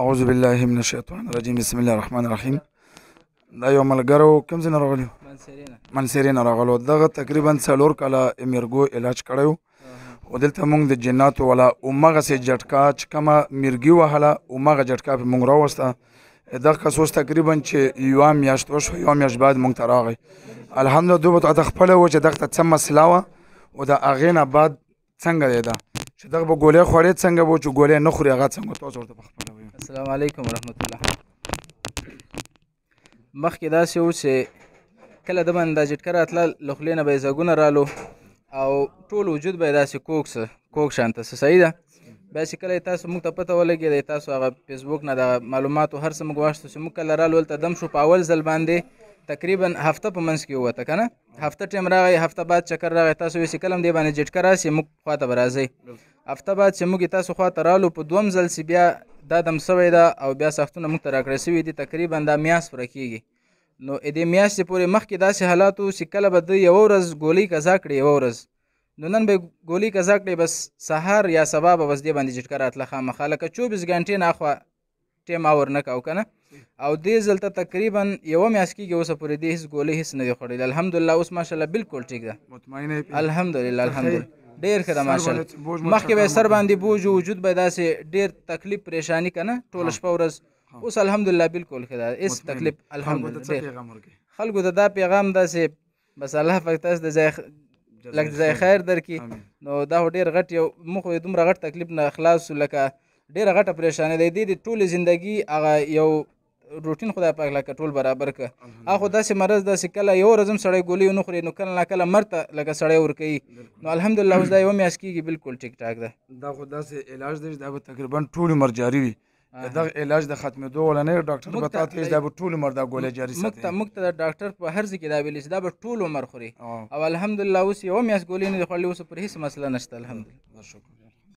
اعوذ بالله من الشیطان الرجیم بسم الله الرحمن الرحیم. دا یو ملګرو کوم ځای نه راغلی منصیرې نه راغلو. دغه تقریبا 4 کاله میرګو علاج کړی و او دلته موږ د جناتو والا همغسې جټکا چې کومه میرګي وهله همغه جټکا پې موږ راوسته. دغه کس اوس تقریبا چې یوه میاشت وشوه، یوه میاشت بعد موږ ته راغی. الحمدلله دوی به ته خپله و چې دغه ته څه مسله وه او د هغې نه بعد څنګه دی ده چې دغه به ګولۍ خوړې څنګه به چې ګولۍ نه خوري هغه څنګه تاسو ورته پخپله وایو. السلام علیکم ورحمت الله. مخکې داسې و چې کله د باندې دا جټکه راتله له خولې نه به یې زګونه رالو او ټول وجود به یې داسې کوږ شانته څه صحیح ده. بیا چې کله تاسو موږ ته پته ولګېده تاسو هغه فیسبوک نه دغه معلوماتو هر څه موږ واخیستو چې موږ کله رالو هلته دم شو په اول ځل باندې تقریبا هفته په منځ کې ووته که نه، هفته ټیم راغی، هفته بعد چکر راغی. تاسو وایئ چې کله هم دې باندې جټکه راسي موږ خواته به راځئ. هفته بعد چې موږ تاسو خواته رالو په دوم ځل چې بیا دا دم سوی ده او بیا ساختونه موږ ته راکړی سوي دي تقریبا دا میاشت پوره کېږي. نو دې میاشتې پورې مخکې داسې حالات و چې کله به ده یوه ورځ ګولۍ قضا کړې، یوه ورځ نو نن به ګولۍ قضا کړې بس سهار یا سبا به بس دې باندې جټکه راتله خامخا لکه 24 غنټې نه اخوا ټیم اور نه کوو که نه. او دې ځل ته تقریبا یوه میاشت کېږي اوسه پورې دې هېڅ ګولۍ هېڅ نه دي خوړلي. الحمدلله اوس ماشاءالله بالکل ټیک ده، الحمدلله الحمدلله ډېر ښه ده ماشاءالله. مخکې به یې سر باندې بوج وجود به یې داسې ډېر تکلیف پریشاني که نه ټوله شپه ورځ. اوس الحمدلله بالکل ښه ده، هېڅ تکلیف الحمدلله ډېر. خلکو ته دا پیغام داسې بس الله پاک تاسو د لږ ځای خیر درکړي. نو دا خو ډېر غټ یو موږ خو دومره غټ تکلیف نه خلاص شو لکه ډېره غټه پریشاني ده. دې د ټولې زندګي هغه یو روټین خدای پاک لکه ټول برابر که. هغه خو داسې مرض ده چې کله یو ورځ هم سړی ګولۍ ونه خوري نو کله نه کله مرګ ته لکه سړی ورکوي. نو الحمدلله اوس دا یوه میاشت کېږي بالکل ټیک ټاک ده. دا خو داسې علاج دی چې دا به تقریبا ټول عمر جاري وي. دغه علاج د ختمېدو والا نه ډاکټر به تا ته دا به ټول عمر دا ګولۍ جاري ساتي. موږ ته د ډاکټر په هر ځای کې دا ویلي چې دا به ټول عمر خوري او الحمدلله اوس یوه میاشت ګولۍ نه دي خوړلې، اوس پرې هېڅ مسله نشته الحمدلله. شکر.